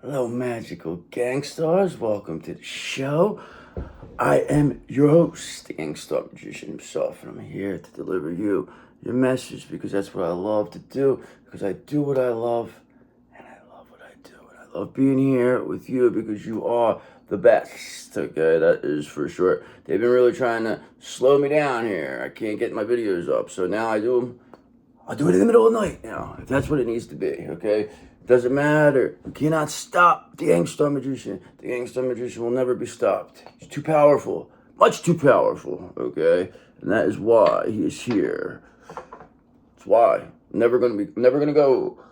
Hello, magical gangsters. Welcome to the show. I am your host, the Gangstar Magician himself, and I'm here to deliver you your message because that's what I love to do, because I do what I love, and I love what I do. And I love being here with you because you are the best, okay? That is for sure. They've been really trying to slow me down here. I can't get my videos up, so now I do them. I'll do it in the middle of the night now, if that's what it needs to be, okay? Doesn't matter. You cannot stop the Gangstar Magician. The Gangstar Magician will never be stopped. He's too powerful. Much too powerful, okay? And that is why he is here. That's why. Never gonna go.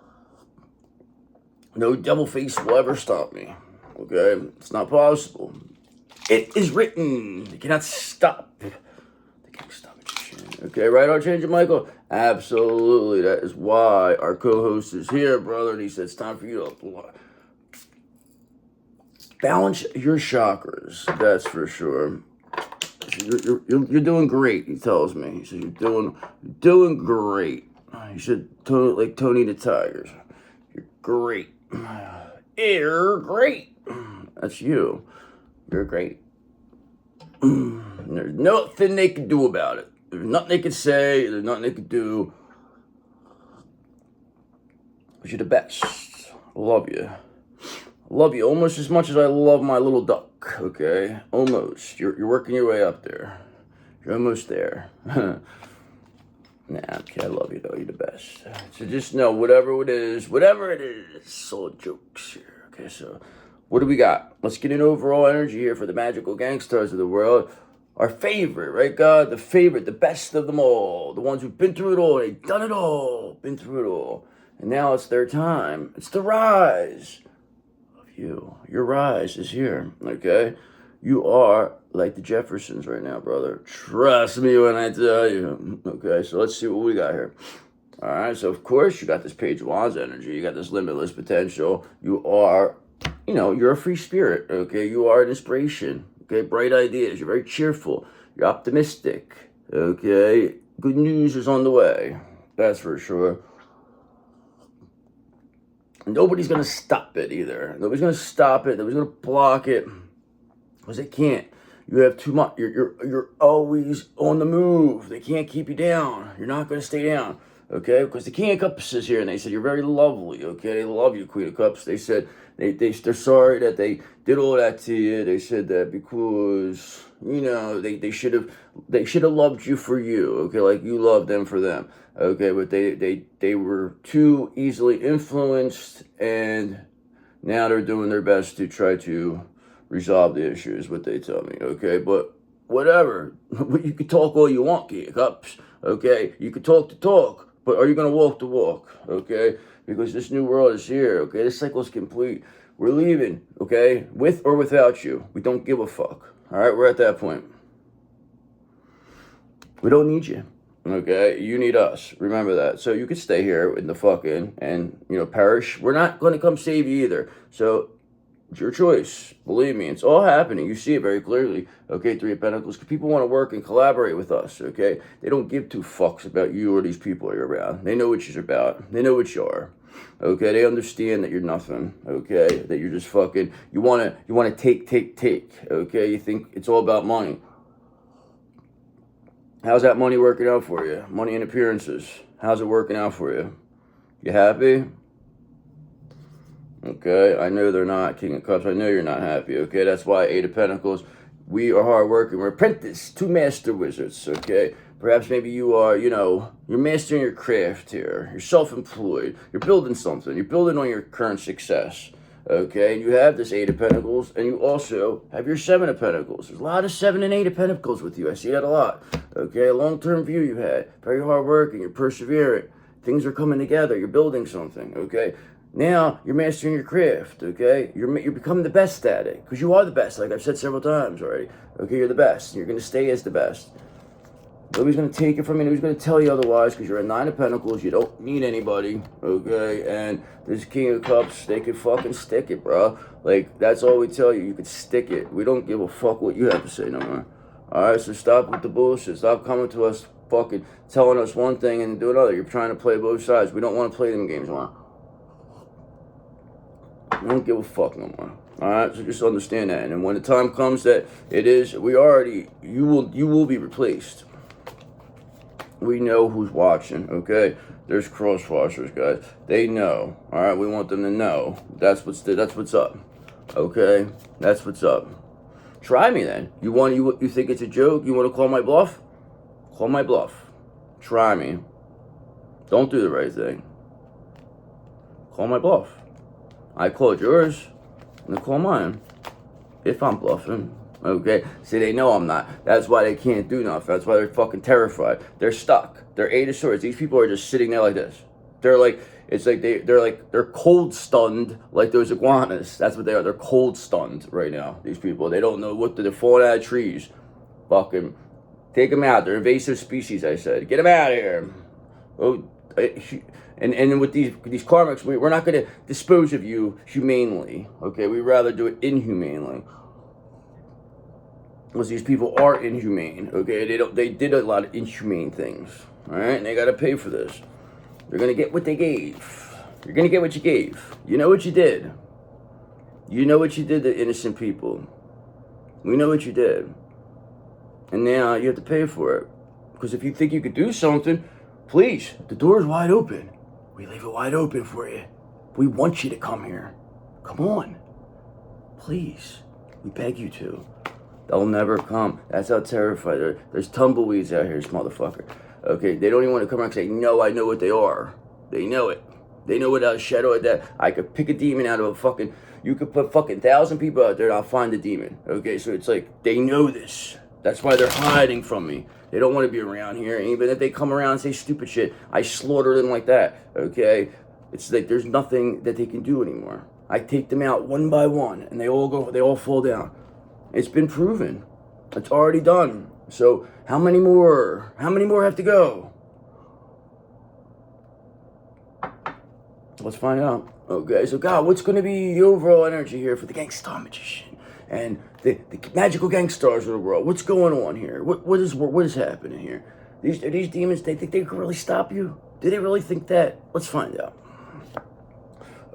No devil face will ever stop me, okay? It's not possible. It is written. You cannot stop the Gangstar Magician. Okay, right, Archangel Michael? Absolutely. That is why our co-host is here, brother. And he said it's time for you to balance your chakras. That's for sure. You're doing great. He tells me. He said you're doing great. He said like Tony the Tigers. You're great. You're great. That's you. You're great. There's nothing they can do about it. There's nothing they can say. There's nothing they can do. But you're the best. I love you. I love you almost as much as I love my little duck. Okay, almost. You're working your way up there. You're almost there. Nah, okay, I love you though. You're the best. So just know whatever it is, it's all jokes here. Okay, so what do we got? Let's get an overall energy here for the magical gangsters of the world. Our favorite, right, God? The favorite, the best of them all. The ones who've been through it all. They've done it all. Been through it all. And now it's their time. It's the rise of you. Your rise is here, okay? You are like the Jeffersons right now, brother. Trust me when I tell you. Okay, so let's see what we got here. All right, so of course you got this Page of Wands energy. You got this limitless potential. You are, you're a free spirit, okay? You are an inspiration. Okay, bright ideas. You're very cheerful. You're optimistic. Okay, good news is on the way. That's for sure. Nobody's gonna stop it either. Nobody's gonna stop it. Nobody's gonna block it because they can't. You have too much. You're always on the move. They can't keep you down. You're not gonna stay down. Okay, because the King of Cups is here, and they said you're very lovely. Okay, they love you, Queen of Cups. They said they're sorry that they did all that to you. They said that because they should have loved you for you. Okay, like you loved them for them. Okay, but they were too easily influenced, and now they're doing their best to try to resolve the issue. Is what they tell me. Okay, but whatever. You can talk all you want, King of Cups. Okay, you can talk the talk. But are you going to walk the walk, okay? Because this new world is here, okay? This cycle is complete. We're leaving, okay? With or without you. We don't give a fuck, all right? We're at that point. We don't need you, okay? You need us. Remember that. So you can stay here in the fucking and, perish. We're not going to come save you either. So it's your choice. Believe me, it's all happening. You see it very clearly. Okay, Three of Pentacles. People want to work and collaborate with us, okay? They don't give two fucks about you or these people you're around. They know what you're about. They know what you are. Okay, they understand that you're nothing, okay? That you're just fucking, you wanna take, okay? You think it's all about money. How's that money working out for you? Money and appearances. How's it working out for you? You happy? Okay, I know they're not, King of Cups. I know you're not happy, okay? That's why Eight of Pentacles, we are hardworking. We're apprentice to master wizards, okay? Perhaps maybe you are, you're mastering your craft here. You're self-employed. You're building something. You're building on your current success, okay? And you have this Eight of Pentacles, and you also have your Seven of Pentacles. There's a lot of Seven and Eight of Pentacles with you. I see that a lot, okay? A long-term view you had. Very hardworking. You're persevering. Things are coming together. You're building something, okay? Now you're mastering your craft, okay? You're becoming the best at it because you are the best, like I've said several times already. Okay, you're the best. You're going to stay as the best. Nobody's going to take it from you. Nobody's going to tell you otherwise because you're a Nine of Pentacles. You don't need anybody, okay? And this King of Cups, they can fucking stick it, bro. Like, that's all we tell you. You can stick it. We don't give a fuck what you have to say no more. All right, so stop with the bullshit. Stop coming to us fucking telling us one thing and do another. You're trying to play both sides. We don't want to play them games, man. I don't give a fuck no more. All right, so just understand that. And when the time comes that it is, you will be replaced. We know who's watching, okay? There's crosswashers, guys. They know. All right, we want them to know. That's what's up. Okay, that's what's up. Try me then. You think it's a joke? You want to call my bluff? Call my bluff. Try me. Don't do the right thing. Call my bluff. I called yours, and they call mine. If I'm bluffing. Okay? See, they know I'm not. That's why they can't do nothing. That's why they're fucking terrified. They're stuck. They're 8 of swords. These people are just sitting there like this. They're like, it's like they're cold stunned like those iguanas. That's what they are. They're cold stunned right now, these people. They don't know they're falling out of trees. Fucking take them out. They're invasive species, I said. Get them out of here. Oh, and with these karmics, we're not going to dispose of you humanely. Okay? We'd rather do it inhumanely. Because these people are inhumane, okay? They did a lot of inhumane things, all right? And they got to pay for this. They're going to get what they gave. You're going to get what you gave. You know what you did. You know what you did to innocent people. We know what you did. And now you have to pay for it. Because if you think you could do something, please, the door's wide open. We leave it wide open for you. We want you to come here. Come on. Please. We beg you to. They'll never come. That's how terrified. There's tumbleweeds out here, this motherfucker. Okay, they don't even want to come around and say, no, I know what they are. They know it. They know without a shadow of that. I could pick a demon out of a fucking, you could put fucking 1,000 people out there and I'll find the demon. Okay, so it's like, they know this. That's why they're hiding from me. They don't want to be around here. And even if they come around and say stupid shit, I slaughter them like that. Okay? It's like there's nothing that they can do anymore. I take them out one by one and they all fall down. It's been proven. It's already done. So how many more? How many more have to go? Let's find out. Okay, so God, what's going to be the overall energy here for the Gangstar Magician and the magical gangsters of the world? What's going on here? What is happening here? These demons, they think they can really stop you? Do they really think that? Let's find out.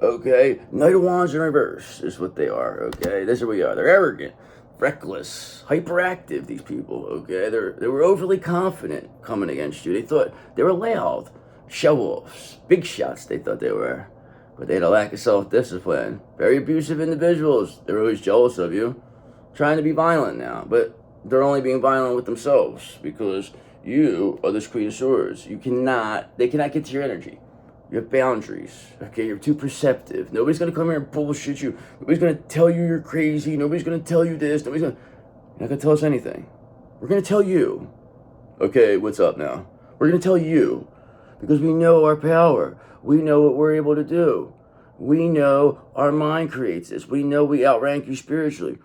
Okay, Knight of Wands in reverse is what they are. Okay, this is what we are. They're arrogant, reckless, hyperactive, these people, okay? They were overly confident coming against you. They thought they were loud, show-offs, big shots they thought they were. But they had a lack of self-discipline. Very abusive individuals. They're always jealous of you. Trying to be violent now. But they're only being violent with themselves because you are this Queen of Swords. They cannot get to your energy. You have boundaries, okay? You're too perceptive. Nobody's going to come here and bullshit you. Nobody's going to tell you you're crazy. Nobody's going to tell you this. You're not going to tell us anything. We're going to tell you. Okay, what's up now? We're going to tell you because we know our power. We know what we're able to do. We know our mind creates this. We know we outrank you spiritually.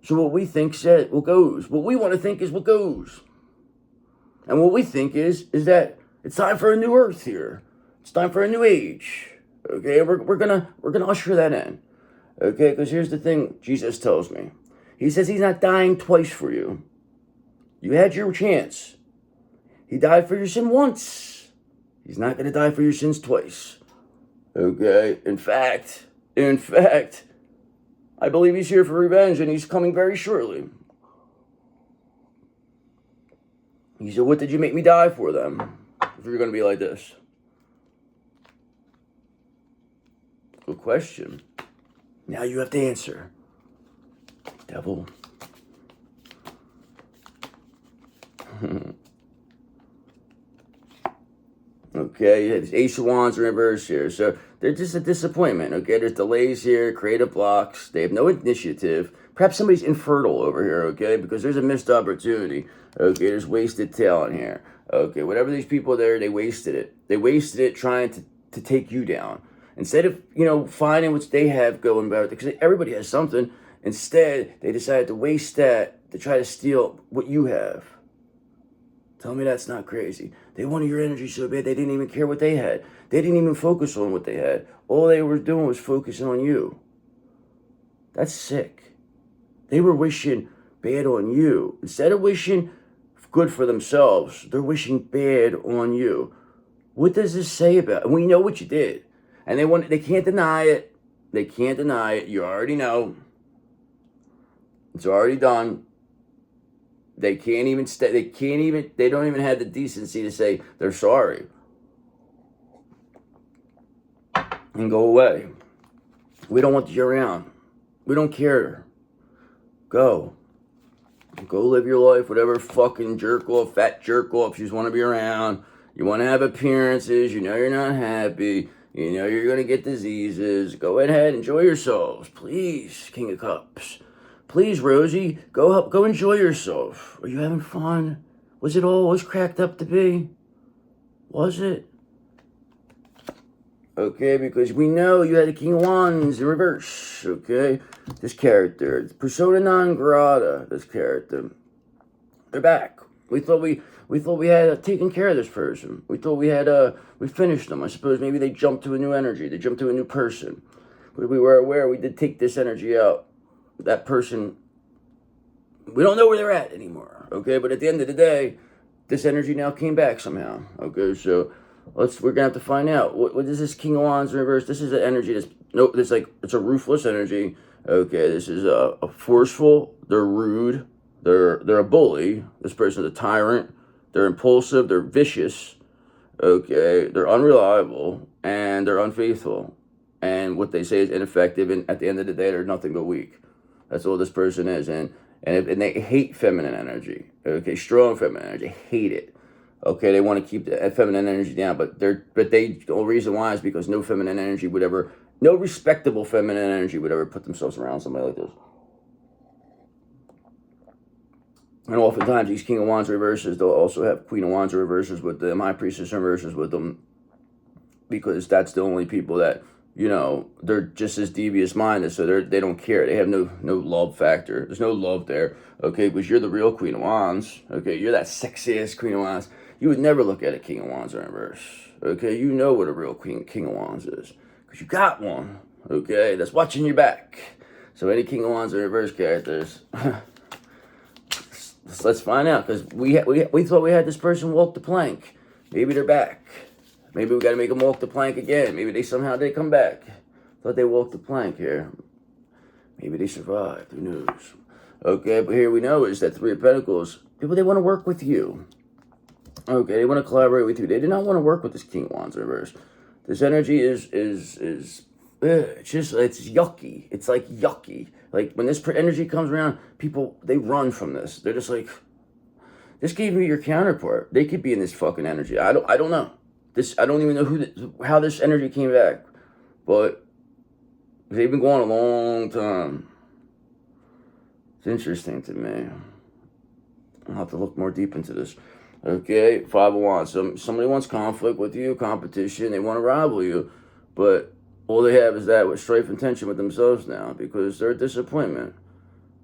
So what we think said, what goes. What we want to think is what goes. And what we think is that it's time for a new earth here. It's time for a new age. Okay, we're gonna usher that in. Okay, because here's the thing Jesus tells me. He says he's not dying twice for you. You had your chance. He died for your sin once. He's not gonna die for your sins twice. Okay, in fact, I believe he's here for revenge and he's coming very shortly. He said, what did you make me die for then? If you're gonna be like this. Good question. Now you have to answer. Devil. Okay, it's Ace of Wands in reverse here. So they're just a disappointment. Okay, there's delays here, creative blocks. They have no initiative. Perhaps somebody's infertile over here, okay? Because there's a missed opportunity. Okay, there's wasted talent here. Okay, whatever these people there, they wasted it. They wasted it trying to take you down. Instead of, finding what they have going about it, because everybody has something, instead, they decided to waste that to try to steal what you have. Tell me that's not crazy. They wanted your energy so bad, they didn't even care what they had. They didn't even focus on what they had. All they were doing was focusing on you. That's sick. They were wishing bad on you. Instead of wishing good for themselves, they're wishing bad on you. What does this say about it? And we know what you did. And they can't deny it. They can't deny it. You already know. It's already done. They can't even stay. They don't even have the decency to say they're sorry and go away. We don't want you around. We don't care. Go live your life. Whatever fucking jerk off, fat jerk off you just want to be around. You want to have appearances. You know you're not happy. You know you're going to get diseases. Go ahead, enjoy yourselves. Please, King of Cups. Please, Rosie, go enjoy yourself. Are you having fun? Was it all cracked up to be? Was it? Okay, because we know you had the King of Wands in reverse, okay? This character, persona non grata, this character. They're back. We thought we had taken care of this person. We thought we finished them. I suppose maybe they jumped to a new energy. They jumped to a new person. But we were aware we did take this energy out. That person, we don't know where they're at anymore, okay? But at the end of the day, this energy now came back somehow, okay? So we're gonna have to find out. What is this King of Wands in reverse? This is an energy it's a ruthless energy, okay? This is a forceful, they're rude, they're a bully. This person's a tyrant, they're impulsive, they're vicious, okay? They're unreliable, and they're unfaithful. And what they say is ineffective, and at the end of the day, they're nothing but weak. That's all this person is, and they hate feminine energy. Okay, strong feminine energy, hate it. Okay, they want to keep the feminine energy down, but the only reason why is because no respectable feminine energy would ever put themselves around somebody like this. And oftentimes these King of Wands reverses, they'll also have Queen of Wands reverses with them, High Priestess reverses with them, because that's the only people that, you know, they're just as devious minded, so they don't care. They have no love factor. There's no love there, okay? Because you're the real Queen of Wands, okay? You're that sexiest Queen of Wands. You would never look at a King of Wands in reverse, okay? You know what a real King of Wands is, because you got one, okay? That's watching your back. So any King of Wands in reverse characters, let's find out, because we thought we had this person walk the plank. Maybe they're back. Maybe we got to make them walk the plank again. Maybe they come back. Thought they walked the plank here. Maybe they survived. Who knows? Okay, but here we know is that Three of Pentacles. People, they want to work with you. Okay, they want to collaborate with you. They do not want to work with this King of Wands reverse. This energy is it's yucky. It's like yucky. Like when this energy comes around, people, they run from this. They're just like, this could be your counterpart. They could be in this fucking energy. I don't know. I don't even know how this energy came back, but they've been going a long time. It's interesting to me. I'll have to look more deep into this. Okay, Five of Wands. Somebody wants conflict with you, competition. They want to rival you, but all they have is that with strife and tension with themselves now, because they're a disappointment.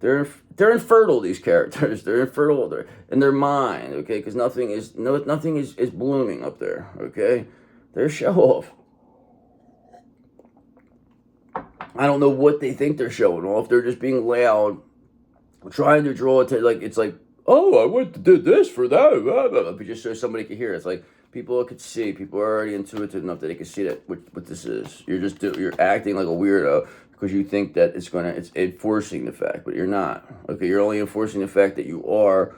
They're infertile, these characters. They're infertile in their mind, okay? Because nothing is blooming up there, okay? They're show off. I don't know what they think they're showing off. They're just being loud, trying to draw attention. It's like, oh, I went to do this for that, blah, blah, blah, but just so somebody could hear. It's like people could see. People are already intuitive enough that they can see that what this is. You're acting like a weirdo, because you think that it's enforcing the fact, but you're not. Okay, you're only enforcing the fact that you are,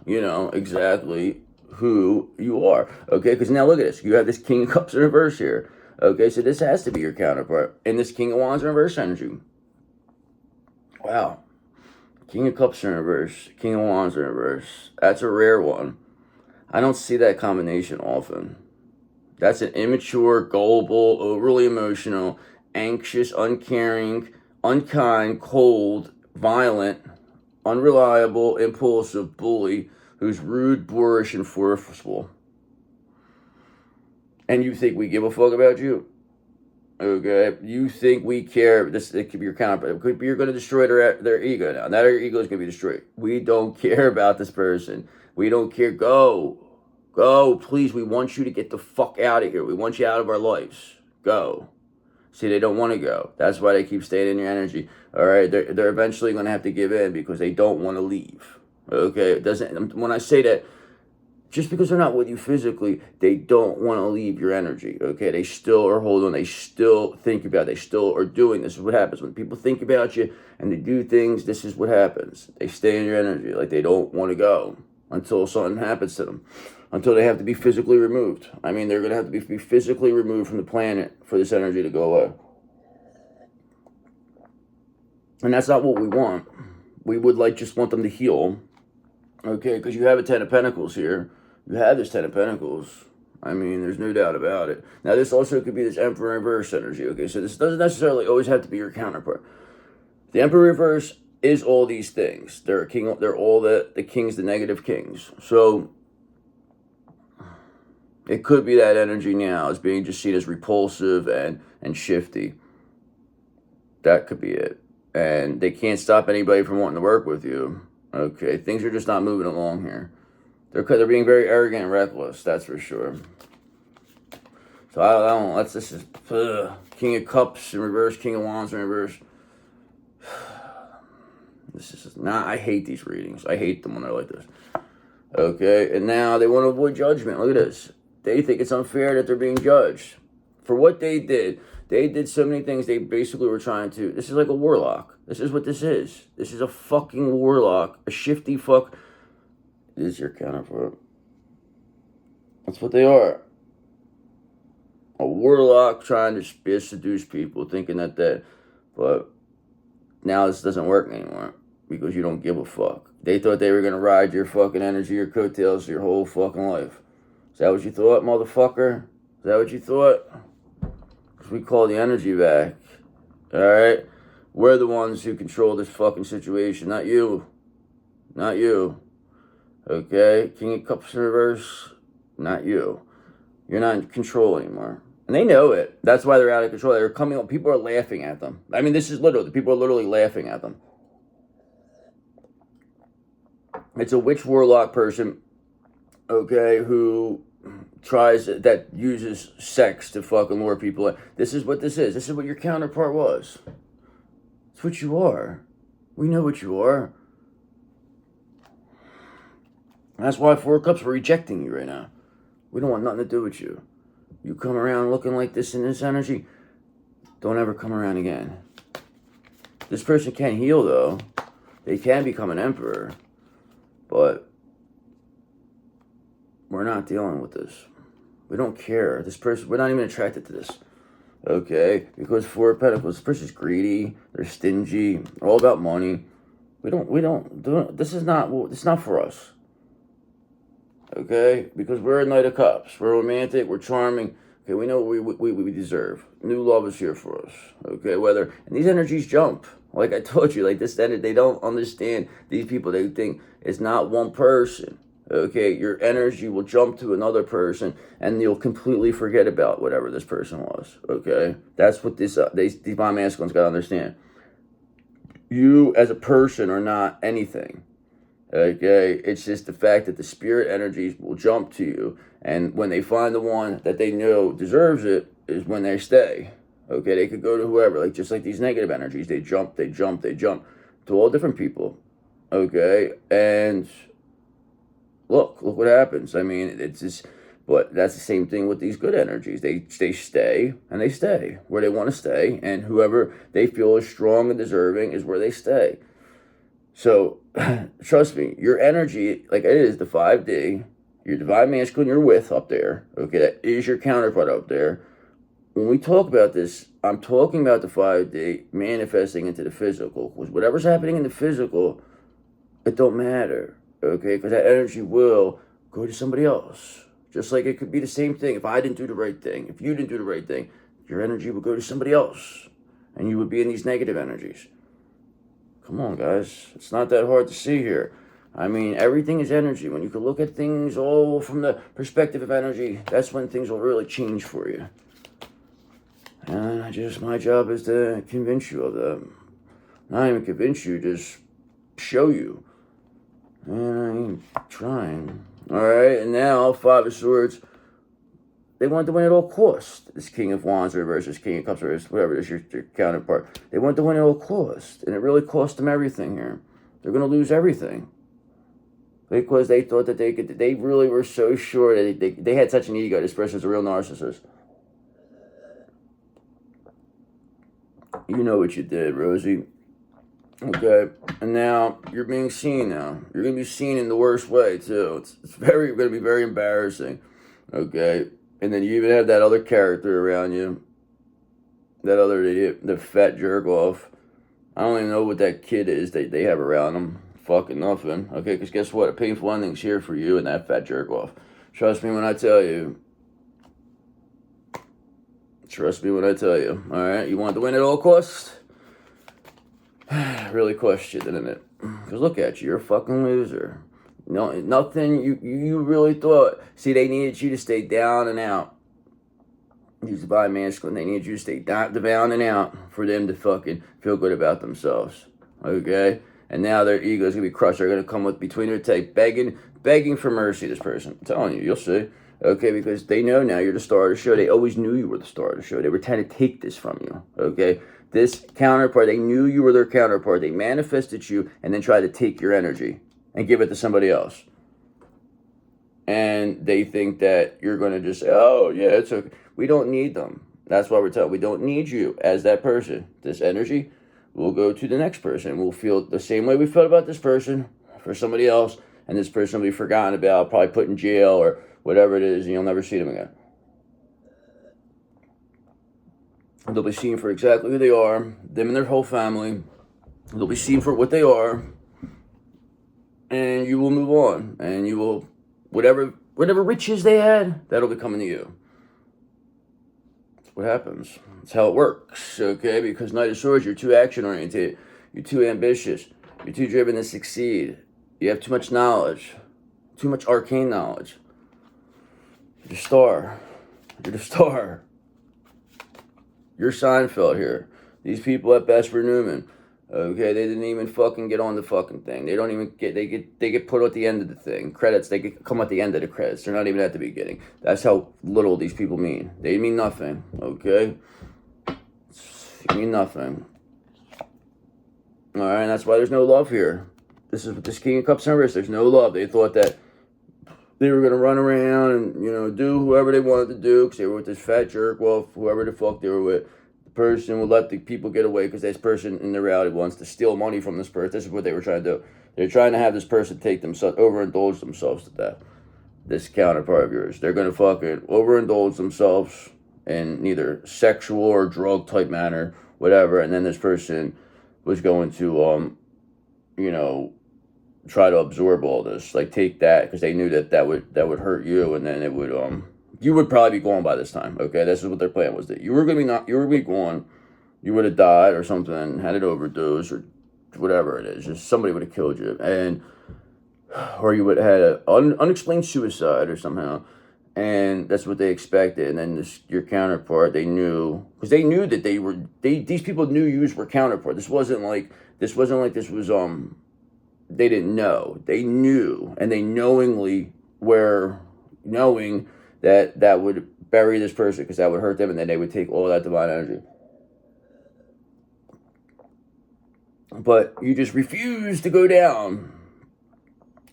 you know, exactly who you are. Okay, because now look at this. You have this King of Cups in reverse here. Okay, so this has to be your counterpart. And this King of Wands in reverse energy. Wow. King of Cups in reverse. King of Wands in reverse. That's a rare one. I don't see that combination often. That's an immature, gullible, overly emotional, anxious, uncaring, unkind, cold, violent, unreliable, impulsive bully who's rude, boorish, and forceful. And you think we give a fuck about you? Okay, you think we care? It could be your counterpart. It could be you're going to destroy their ego now. Now their ego is going to be destroyed. We don't care about this person. We don't care. Go, please. We want you to get the fuck out of here. We want you out of our lives. Go. See, they don't want to go. That's why they keep staying in your energy. All right, they're eventually going to have to give in because they don't want to leave. Okay, it doesn't. When I say that, just because they're not with you physically, they don't want to leave your energy, okay? They still are holding on. They still think about it. They still are doing. This is what happens. When people think about you and they do things, this is what happens. They stay in your energy. Like, they don't want to go until something happens to them, until they have to be physically removed. I mean, they're going to have to be physically removed from the planet for this energy to go away. And that's not what we want. We would just want them to heal, okay? Because you have a Ten of Pentacles here. You have this Ten of Pentacles. I mean, there's no doubt about it. Now, this also could be this Emperor Reverse energy, okay? So this doesn't necessarily always have to be your counterpart. The Emperor Reverse is all these things. They're a king. They're all the kings, the negative kings. So it could be that energy now is being just seen as repulsive and shifty. That could be it. And they can't stop anybody from wanting to work with you. Okay, things are just not moving along here. They're being very arrogant and reckless, that's for sure. So I don't, this is King of Cups in reverse, King of Wands in reverse. This is not, I hate these readings. I hate them when they're like this. Okay, and now they want to avoid judgment. Look at this. They think it's unfair that they're being judged for what they did. They did so many things. They basically were trying to... This is like a warlock. This is what this is. This is a fucking warlock. A shifty fuck. This is your counterpart. That's what they are. A warlock trying to seduce people, thinking that... But now this doesn't work anymore. Because you don't give a fuck. They thought they were going to ride your fucking energy, your coattails, your whole fucking life. Is that what you thought, motherfucker? Is that what you thought? We call the energy back. Alright? We're the ones who control this fucking situation, not you. Not you. Okay? King of Cups in reverse, not you. You're not in control anymore. And they know it. That's why they're out of control. They're coming up. People are laughing at them. I mean, this is literally, people are literally laughing at them. It's a witch warlock person, okay, who that uses sex to fucking lure people in. This is what this is. This is what your counterpart was. It's what you are. We know what you are. That's why Four of Cups, we're rejecting you right now. We don't want nothing to do with you. You come around looking like this in this energy, don't ever come around again. This person can heal, though. They can become an emperor. But we're not dealing with this. We don't care. This person, we're not even attracted to this. Okay? Because Four of Pentacles, this person's greedy, they're stingy, they're all about money. This is not for us. Okay? Because we're a Knight of Cups. We're romantic, we're charming. Okay, we know what we deserve. New love is here for us. Okay, and these energies jump. Like I told you, like this, they don't understand these people. They think it's not one person. Okay, your energy will jump to another person, and you'll completely forget about whatever this person was. Okay, that's what these Divine Masculines got to understand. You as a person are not anything. Okay, it's just the fact that the spirit energies will jump to you, and when they find the one that they know deserves it, is when they stay. Okay, they could go to whoever, just like these negative energies, they jump to all different people. Okay, and look what happens. I mean, it's just, but that's the same thing with these good energies. They stay, and they stay where they want to stay, and whoever they feel is strong and deserving is where they stay. So, trust me, your energy, like it is the 5D, your Divine Masculine you're with up there, okay, that is your counterpart up there. When we talk about this, I'm talking about the 5D manifesting into the physical. Because whatever's happening in the physical, it don't matter, okay? Because that energy will go to somebody else. Just like it could be the same thing. If I didn't do the right thing, if you didn't do the right thing, your energy would go to somebody else. And you would be in these negative energies. Come on, guys. It's not that hard to see here. I mean, everything is energy. When you can look at things all from the perspective of energy, that's when things will really change for you. And my job is to convince you of that. Not even convince you, just show you. And I'm trying. Alright, and now, Five of Swords. They want to win at all costs. This King of Wands reverse, this King of Cups reverse, whatever it is, your counterpart. They want to win at all costs. And it really cost them everything here. They're going to lose everything. because they thought that they really were so sure that they had such an ego. This person's a real narcissist. You know what you did, Rosie. Okay, and now you're being seen now. You're going to be seen in the worst way, too. It's going to be very embarrassing. Okay, and then you even have that other character around you. That other idiot, the fat jerk off. I don't even know what that kid is they have around them. Fucking nothing. Okay, because guess what? A painful ending's here for you and that fat jerk off. Trust me when I tell you. Trust me when I tell you. Alright, you want to win at all costs? Really question, isn't it? Because look at you, you're a fucking loser. No, nothing, you really thought. See, they needed you to stay down and out. Use the body masculine. They need you to stay down and out for them to fucking feel good about themselves. Okay? And now their ego's gonna be crushed. They're gonna come with between their teeth, begging for mercy, this person. I'm telling you, you'll see. Okay, because they know now you're the star of the show. They always knew you were the star of the show. They were trying to take this from you. Okay? This counterpart, they knew you were their counterpart. They manifested you and then tried to take your energy and give it to somebody else. And they think that you're going to just say, oh, yeah, it's okay. We don't need them. That's why we're telling we don't need you as that person. This energy will go to the next person. We'll feel the same way we felt about this person for somebody else, and this person will be forgotten about, probably put in jail or whatever it is, and you'll never see them again. They'll be seen for exactly who they are, them and their whole family. They'll be seen for what they are, and you will move on, and you will, whatever riches they had, that'll be coming to you. That's what happens. That's how it works, okay? Because Knight of Swords, you're too action-oriented. You're too ambitious. You're too driven to succeed. You have too much knowledge. Too much arcane knowledge. You're the star. You're the star. You're Seinfeld here. These people at Vesper Newman, okay, they didn't even fucking get on the fucking thing. They don't even they get put at the end of the thing. Credits, they come at the end of the credits. They're not even at the beginning. That's how little these people mean. They mean nothing, okay? They mean nothing. Alright, and that's why there's no love here. This is what this King of Cups and Reverse. There's no love. They thought that they were going to run around and, do whoever they wanted to do because they were with this fat jerk, well, whoever the fuck they were with. The person would let the people get away because this person in the reality wants to steal money from this person. This is what they were trying to do. They're trying to have this person take themselves, overindulge themselves to death. This counterpart of yours. They're going to fucking overindulge themselves in neither sexual or drug type manner, whatever. And then this person was going to, try to absorb all this, like take that, because they knew that would hurt you, and then it would you would probably be gone by this time. Okay, this is what their plan was, that you were gonna be gone, you would have died or something, had an overdose or whatever it is, just somebody would have killed you, or you would have had an unexplained suicide or somehow, and that's what they expected. And then your counterpart, they knew, because they knew that these people knew you were counterpart. This wasn't like this was they didn't know. They knew, and they knowingly were knowing that would bury this person because that would hurt them, and then they would take all that divine energy. But you just refused to go down.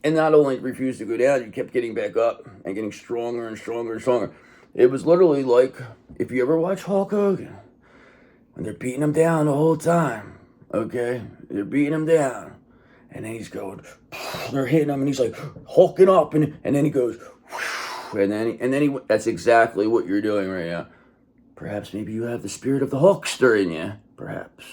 And not only refused to go down, you kept getting back up and getting stronger and stronger and stronger. It was literally like, if you ever watch Hulk Hogan, when they're beating him down the whole time, okay? They're beating him down. And then he's going, they're hitting him, and he's like hulking up, and then he goes, and then he, that's exactly what you're doing right now. Perhaps maybe you have the spirit of the Hulkster in you. Perhaps.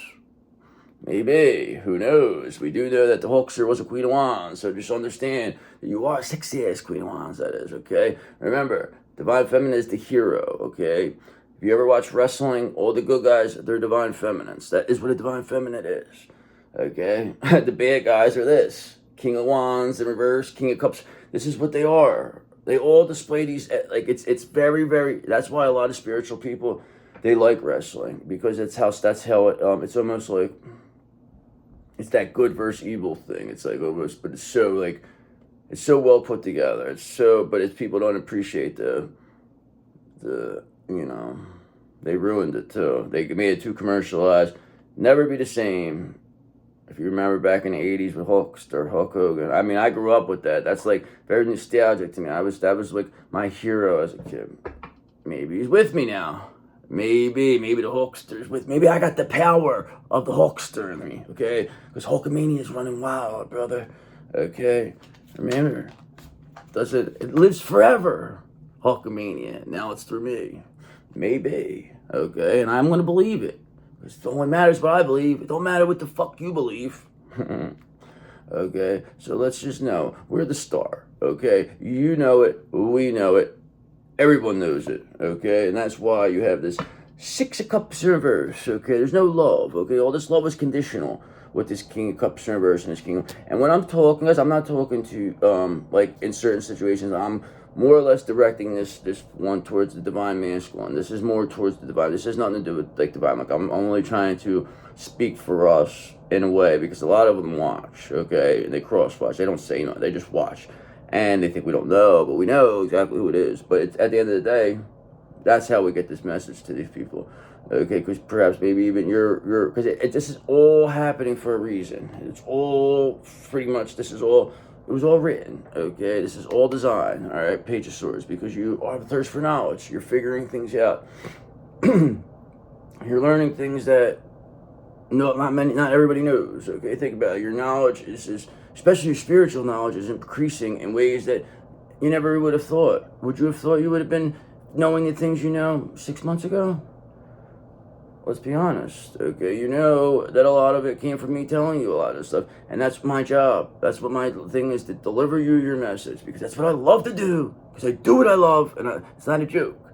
Maybe. Who knows? We do know that the Hulkster was a Queen of Wands, so just understand that you are a sexy-ass Queen of Wands, that is, okay? Remember, Divine Feminine is the hero, okay? If you ever watch wrestling, all the good guys, they're Divine Feminines. That is what a Divine Feminine is. Okay, the bad guys are this. King of Wands in reverse, King of Cups. This is what they are. They all display these, like, it's very, very, that's why a lot of spiritual people, they like wrestling. Because that's how it, it's almost like, it's that good versus evil thing. It's like almost, but it's so, like, it's so well put together. It's so, but it's, people don't appreciate they ruined it too. They made it too commercialized. Never be the same. If you remember back in the 80s with Hulkster, Hulk Hogan. I mean, I grew up with that. That's like very nostalgic to me. That was like my hero as a kid. Maybe he's with me now. Maybe the Hulkster's with me. Maybe I got the power of the Hulkster in me, okay? Because Hulkamania is running wild, brother. Okay? Remember, it lives forever. Hulkamania. Now it's through me. Maybe. Okay? And I'm going to believe it. It only matters what I believe. It don't matter what the fuck you believe. Okay? So let's just know. We're the star. Okay? You know it. We know it. Everyone knows it, okay? And that's why you have this 6 of Cups in reverse, okay? There's no love, okay? All this love is conditional with this King of Cups in reverse and this King of... And when I'm talking, guys, I'm not talking to, like, in certain situations, I'm more or less directing this one towards the Divine Masculine. This is more towards the Divine. This has nothing to do with, like, Divine. Like, I'm only trying to speak for us in a way, because a lot of them watch, okay? And they cross-watch. They don't say no. They just watch. And they think we don't know, but we know exactly who it is. But at the end of the day, that's how we get this message to these people. Okay, because perhaps maybe even because this is all happening for a reason. It's all pretty much, it was all written, okay? This is all design, all right? Page of Swords, because you are the thirst for knowledge. You're figuring things out. You're learning things that not everybody knows, okay? Think about it. Your knowledge is especially your spiritual knowledge, is increasing in ways that you never would have thought. Would you have thought you would have been knowing the things you know 6 months ago? Let's be honest, okay? You know that a lot of it came from me telling you a lot of stuff, and that's my job. That's what my thing is, to deliver you your message, because that's what I love to do, because I do what I love, and it's not a joke,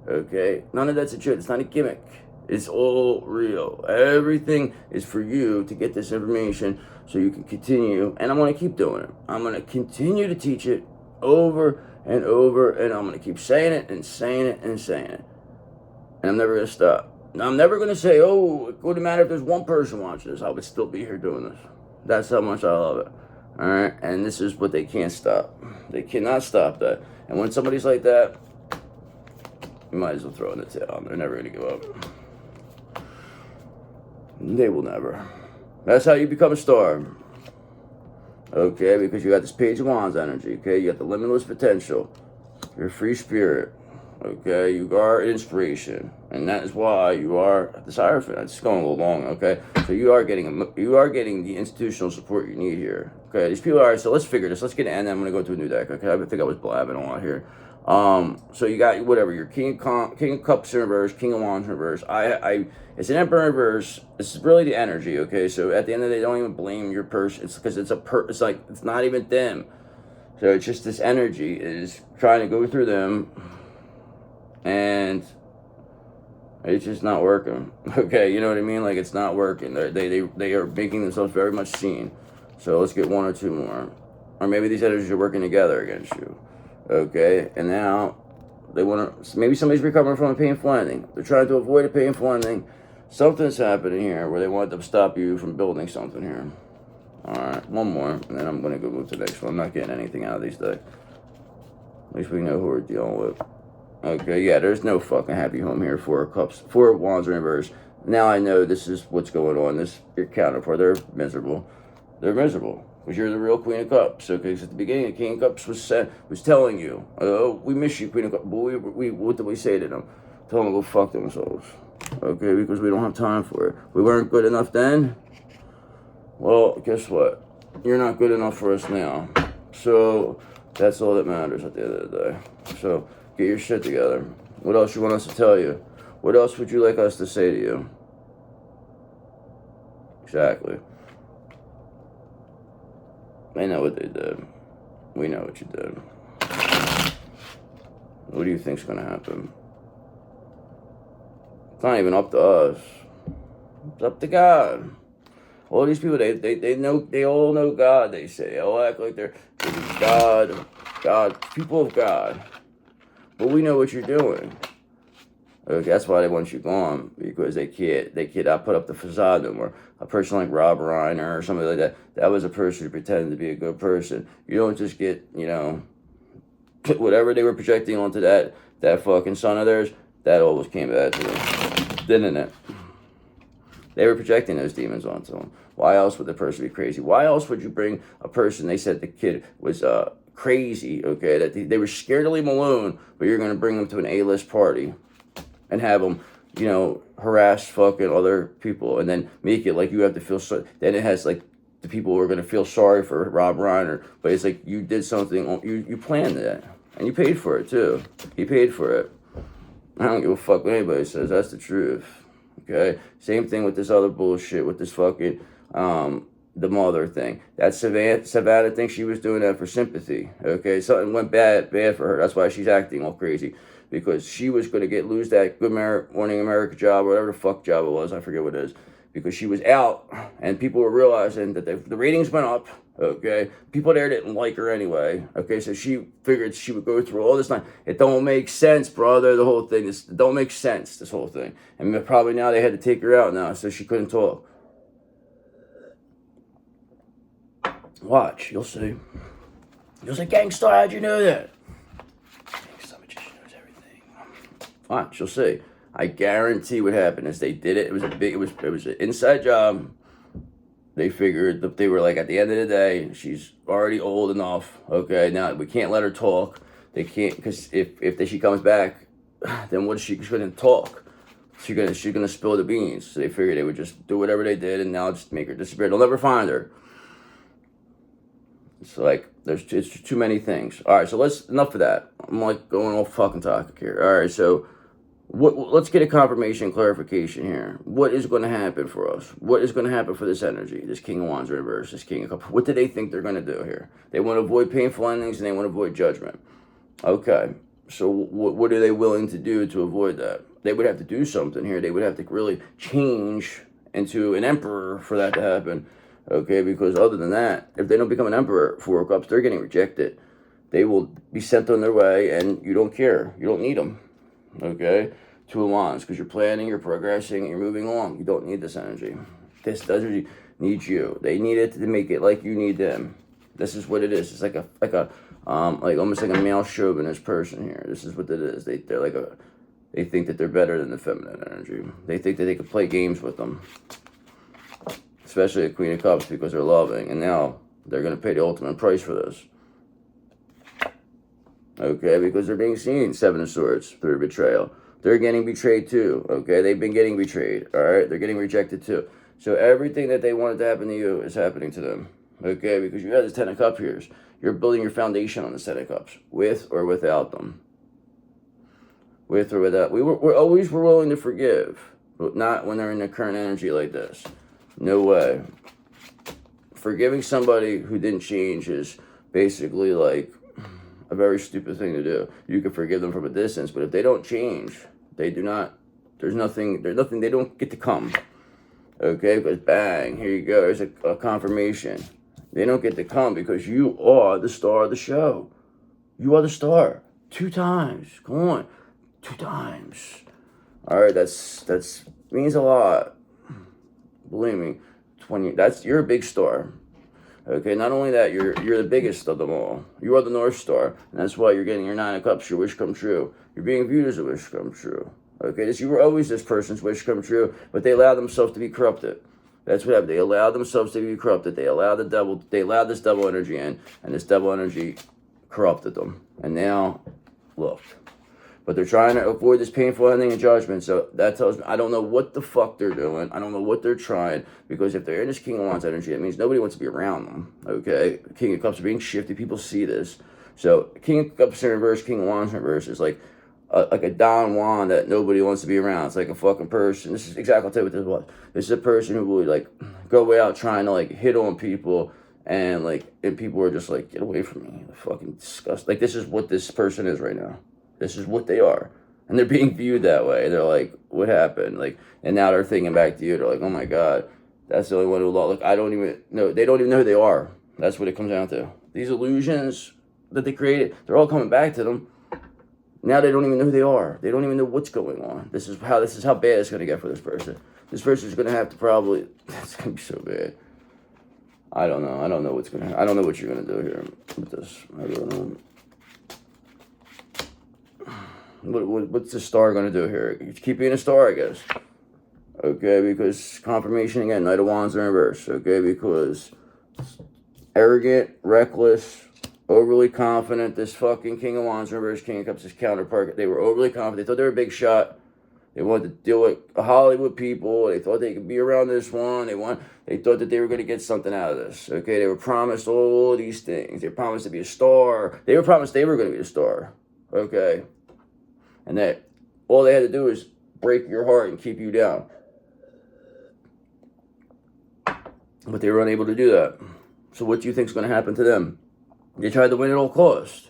okay? None of that's a joke. It's not a gimmick. It's all real. Everything is for you to get this information so you can continue. And I'm going to keep doing it. I'm going to continue to teach it over and over. And I'm going to keep saying it and saying it and saying it. And I'm never going to stop. Now, I'm never going to say, oh, it wouldn't matter if there's one person watching this. I would still be here doing this. That's how much I love it. All right? And this is what they can't stop. They cannot stop that. And when somebody's like that, you might as well throw in the towel. They're never going to give up. They will never. That's how you become a star. Okay, because you got this Page of Wands energy. Okay, you got the limitless potential. You're a free spirit. Okay, you are inspiration, and that is why you are the Hierophant. It's going a little long. Okay, so you are getting the institutional support you need here. Okay, these people are. So let's figure this. Let's get an end. I'm gonna go to a new deck. Okay, I think I was blabbing a lot here. So you got whatever your King of Cups in reverse, King of Wands in reverse. It's an Emperor in reverse. This is really the energy, okay? So at the end of the day, don't even blame your person. It's because it's like it's not even them. So it's just this energy is trying to go through them, and it's just not working. Okay, you know what I mean? Like, it's not working. They are making themselves very much seen. So let's get 1 or 2 more, or maybe these energies are working together against you. Okay, and now they want to, maybe somebody's recovering from a painful ending. They're trying to avoid a painful ending. Something's happening here where they want to stop you from building something here. Alright, 1 more, and then I'm going to go move to the next one. I'm not getting anything out of these decks. At least we know who we're dealing with. Okay, yeah, there's no fucking happy home here. 4 of Cups, 4 of Wands in reverse. Now I know this is what's going on. This, your counterpart, they're miserable. They're miserable. Because you're the real Queen of Cups. Okay, because at the beginning, the King of Cups was telling you, oh, we miss you, Queen of Cups. But what did we say to them? Tell them to go fuck themselves. Okay, because we don't have time for it. We weren't good enough then. Well, guess what? You're not good enough for us now. So that's all that matters at the end of the day. So get your shit together. What else you want us to tell you? What else would you like us to say to you? Exactly. They know what they did. We know what you did. What do you think's gonna happen? It's not even up to us. It's up to God. All these people, they know, they all know God, they say. They all act like they're God, people of God. But we know what you're doing. Okay, that's why they want you gone, because they can't put up the facade no more. A person like Rob Reiner or somebody like that, that was a person who pretended to be a good person. You don't just get, you know, whatever they were projecting onto that fucking son of theirs, that always came back to them, didn't it? They were projecting those demons onto them. Why else would the person be crazy? Why else would you bring a person, they said the kid was crazy, okay, that they were scared to leave him alone, but you're going to bring them to an A-list party and have them, you know, harass fucking other people and then make it like you have to feel so. Then it has like the people who are going to feel sorry for Rob Reiner, but it's like you did something, you planned that and you paid for it too. He paid for it. I don't give a fuck what anybody says. That's the truth. Okay? Same thing with this other bullshit, with this fucking, the mother thing. That Savannah thinks she was doing that for sympathy. Okay? Something went bad for her. That's why she's acting all crazy. Because she was going to lose that Good Morning America job, or whatever the fuck job it was. I forget what it is. Because she was out, and people were realizing that the ratings went up. Okay, people there didn't like her anyway. Okay, so she figured she would go through all this time. It don't make sense, brother. The whole thing, it don't make sense. This whole thing, and probably now they had to take her out now, so she couldn't talk. Watch, you'll see. You'll say, "Gangsta, how'd you know that?" Gangsta magician knows everything. Watch, you'll see. I guarantee what happened is they did it. It was an inside job. They figured that they were like, at the end of the day, she's already old enough. Okay, now we can't let her talk. They can't, because if she comes back, then what is she going to talk? She's gonna spill the beans. So they figured they would just do whatever they did and now just make her disappear. They'll never find her. It's like it's too many things. All right, so enough of that. I'm like going off fucking topic here. All right, so. Let's get a confirmation, clarification here. What is going to happen for us? What is going to happen for this energy, this King of Wands reverse, this King of Cups? What do they think they're going to do here? They want to avoid painful endings and they want to avoid judgment. Okay, so what are they willing to do to avoid that? They would have to do something here. They would have to really change into an emperor for that to happen. Okay, because other than that, if they don't become an emperor, Four of Cups, they're getting rejected. They will be sent on their way and you don't care. You don't need them. Okay, Two of Wands, because you're planning, you're progressing, you're moving along. You don't need this energy. This doesn't need you. They need it to make it like you need them. This is what it is. It's like almost like a male chauvinist person here. This is what it is. They think that they're better than the feminine energy. They think that they could play games with them, especially the Queen of Cups, because they're loving, and now they're going to pay the ultimate price for this. Okay, because they're being seen, Seven of Swords, through betrayal. They're getting betrayed too, okay? They've been getting betrayed, all right? They're getting rejected too. So everything that they wanted to happen to you is happening to them, okay? Because you have this Ten of Cups here. You're building your foundation on the Ten of Cups, with or without them. With or without. We're always willing to forgive, but not when they're in the current energy like this. No way. Forgiving somebody who didn't change is basically like a very stupid thing to do. You can forgive them from a distance, but if they don't change, they do not, there's nothing, they don't get to come. Okay, because bang, here you go, there's a confirmation. They don't get to come because you are the star of the show. You are the star. 2 times. Come on. 2 times. Alright, that's means a lot. Believe me. You're a big star. Okay, not only that, you're the biggest of them all. You are the North Star, and that's why you're getting your 9 of Cups, your wish come true. You're being viewed as a wish come true. Okay, you were always this person's wish come true, but they allowed themselves to be corrupted. That's what happened. They allowed themselves to be corrupted. They allowed this devil energy in, and this devil energy corrupted them. And now, look. But they're trying to avoid this painful ending and judgment. So that tells me, I don't know what the fuck they're doing. I don't know what they're trying. Because if they're in this King of Wands energy, it means nobody wants to be around them. Okay? King of Cups are being shifted. People see this. So King of Cups in reverse, King of Wands in reverse is like a Don Juan that nobody wants to be around. It's like a fucking person. This is exactly what this was. This is a person who would like go way out trying to like hit on people. And people are just like, get away from me. Fucking disgusting. Like this is what this person is right now. This is what they are. And they're being viewed that way. They're like, what happened? And now they're thinking back to you. They're like, oh my God, that's the only one who lost. Like, I don't even know. They don't even know who they are. That's what it comes down to. These illusions that they created, they're all coming back to them. Now they don't even know who they are. They don't even know what's going on. This is how bad it's going to get for this person. This person's going to have to probably, it's going to be so bad. I don't know. I don't know what you're going to do here with this. I don't know. What's the star going to do here? Keep being a star, I guess. Okay, because confirmation again, Knight of Wands in reverse. Okay, because arrogant, reckless, overly confident. This fucking King of Wands in reverse, King of Cups, his counterpart. They were overly confident. They thought they were a big shot. They wanted to deal with Hollywood people. They thought they could be around this one. They thought that they were going to get something out of this. Okay, they were promised all these things. They were promised to be a star. They were promised they were going to be a star. Okay, and that all they had to do was break your heart and keep you down. But they were unable to do that. So what do you think is going to happen to them? They tried to win at all cost.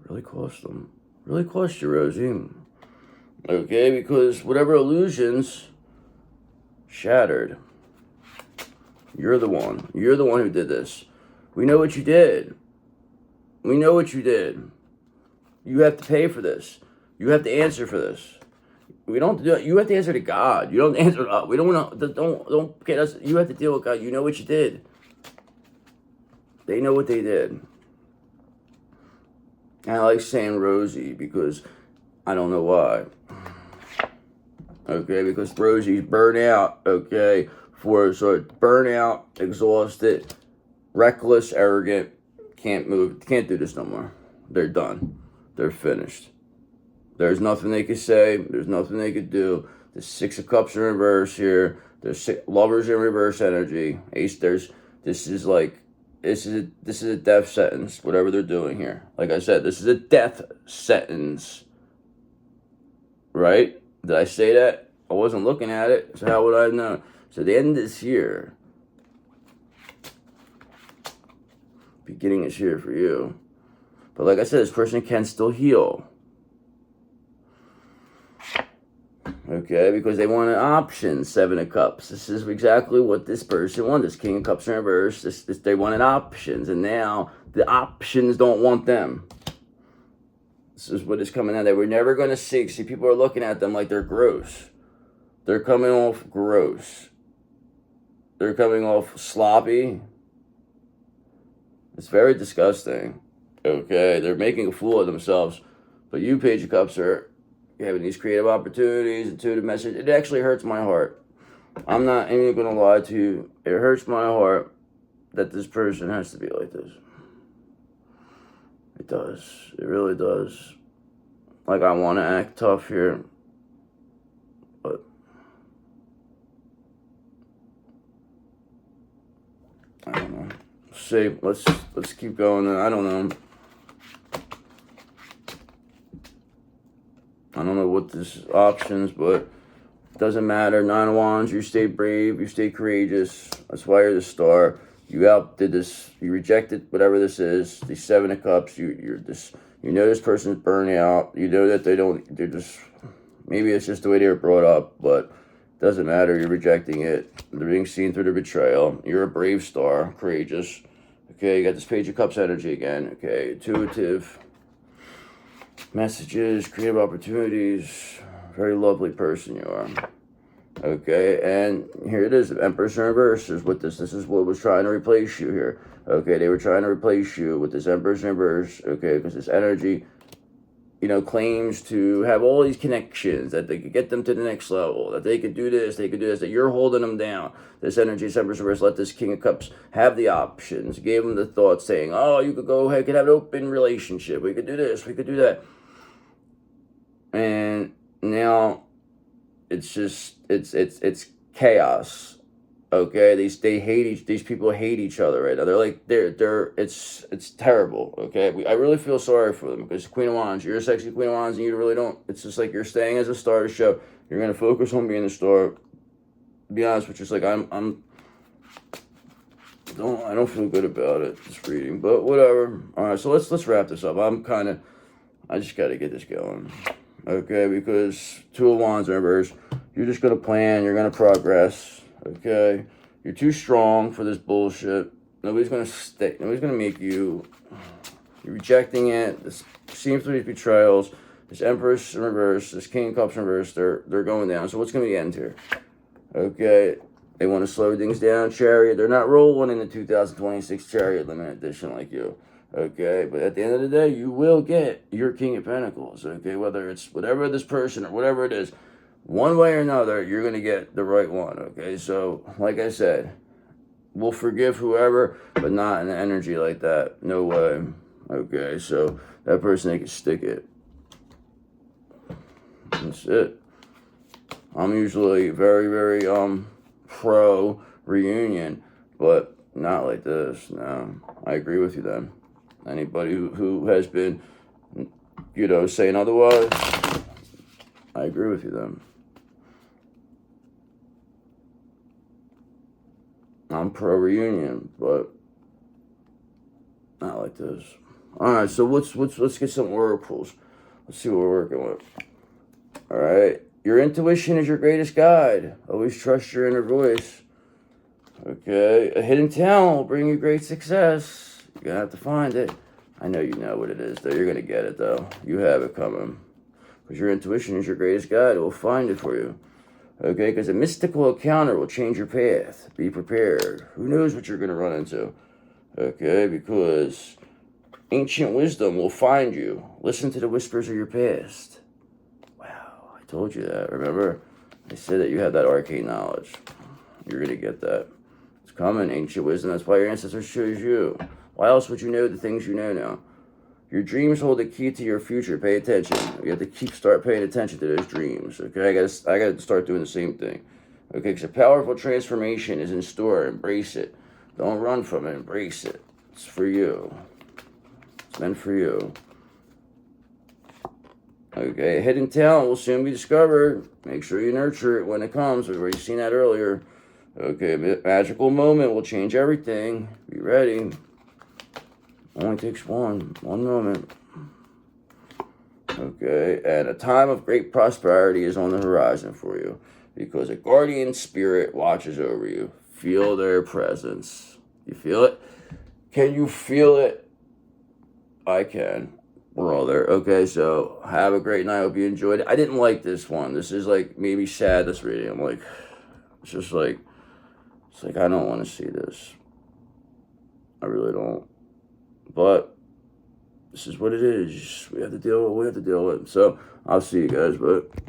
Really cost them. Really cost you, Rosie. Okay, because whatever illusions shattered. You're the one. You're the one who did this. We know what you did. We know what you did. You have to pay for this. You have to answer for this. We don't do it. You have to answer to God. You don't answer to us. We don't want to. Don't get us. You have to deal with God. You know what you did. They know what they did. And I like saying Rosie because I don't know why. Okay, because Rosie's burnout. Okay, burnout, exhausted, reckless, arrogant, can't move, can't do this no more. They're done. They're finished. There's nothing they could say. There's nothing they could do. The Six of Cups in reverse here. There's Lovers in reverse energy. Ace. This is a death sentence. Whatever they're doing here. Like I said, this is a death sentence. Right? Did I say that? I wasn't looking at it. So how would I know? So the end is here. Beginning is here for you. But like I said, this person can still heal. Okay, because they want an option, Seven of Cups. This is exactly what this person wanted. This King of Cups in reverse. They wanted options, and now the options don't want them. This is what is coming out. They were never going to see. See, people are looking at them like they're gross. They're coming off gross. They're coming off sloppy. It's very disgusting. Okay, they're making a fool of themselves. But you, Page of Cups, are having these creative opportunities, intuitive message. It actually hurts my heart. I'm not even going to lie to you. It hurts my heart that this person has to be like this. It does. It really does. Like, I want to act tough here. But I don't know. See, let's keep going. I don't know. I don't know what this options, but it doesn't matter. Nine of Wands, you stay brave, you stay courageous. That's why you're the star. You outdid this. You rejected whatever this is. The Seven of Cups. You know this person's burning out. You know that they're just, maybe it's just the way they were brought up, but it doesn't matter. You're rejecting it. They're being seen through the betrayal. You're a brave star, courageous. Okay, you got this Page of Cups energy again. Okay, intuitive. Messages, creative opportunities. Very lovely person you are. Okay, and here it is. Empress in reverse is what this is what was trying to replace you here. Okay, they were trying to replace you with this Empress in reverse. Okay, because this energy, claims to have all these connections, that they could get them to the next level, that they could do this, that you're holding them down. This energy, Empress in reverse, let this King of Cups have the options, gave them the thought saying, oh, you could go ahead, could have an open relationship, we could do this, we could do that. And now it's just it's chaos. Okay, these people hate each other right now. It's terrible. Okay, I really feel sorry for them because Queen of Wands, you're a sexy Queen of Wands, and you really don't. It's just like you're staying as a star to show. You're gonna focus on being the star. To be honest with you, it's like I don't feel good about it. This reading, but whatever. All right, so let's wrap this up. I just got to get this going. Okay, because Two of Wands in reverse. You're just going to plan. You're going to progress. Okay? You're too strong for this bullshit. Nobody's going to stay. Nobody's going to make you. You're rejecting it. This seems through these betrayals. This Empress in reverse. This King of Cups in reverse. They're going down. So what's going to be the end here? Okay? They want to slow things down. Chariot. They're not rolling in the 2026 Chariot limited edition like you. Okay, but at the end of the day, you will get your King of Pentacles, okay? Whether it's whatever this person or whatever it is, one way or another, you're going to get the right one, okay? So, like I said, we'll forgive whoever, but not in an energy like that. No way. Okay, so that person, they can stick it. That's it. I'm usually very, very, pro reunion, but not like this. No, I agree with you then. Anybody who has been, saying otherwise, I agree with you then. I'm pro reunion, but not like this. All right, so let's get some oracles. Let's see what we're working with. All right, your intuition is your greatest guide. Always trust your inner voice. Okay, a hidden talent will bring you great success. You're gonna have to find it. I know you know what it is, though. You're gonna get it, though. You have it coming. Because your intuition is your greatest guide. It will find it for you. Okay, because a mystical encounter will change your path. Be prepared. Who knows what you're going to run into? Okay, because ancient wisdom will find you. Listen to the whispers of your past. Wow, I told you that. Remember? I said that you have that arcane knowledge. You're going to get that. It's coming, ancient wisdom. That's why your ancestors chose you. Why else would you know the things you know now? Your dreams hold the key to your future. Pay attention. You have to start paying attention to those dreams. Okay, I gotta start doing the same thing. Okay, because a powerful transformation is in store. Embrace it. Don't run from it. Embrace it. It's for you. It's meant for you. Okay, a hidden talent will soon be discovered. Make sure you nurture it when it comes. We've already seen that earlier. Okay, a magical moment will change everything. Be ready. Only takes one moment. Okay, and a time of great prosperity is on the horizon for you because a guardian spirit watches over you. Feel their presence. You feel it? Can you feel it? I can. We're all there. Okay, so have a great night. Hope you enjoyed it. I didn't like this one. This is like maybe sad, this reading. I'm like, it's like I don't want to see this. I really don't. But this is what it is. We have to deal with what we have to deal with. So I'll see you guys, but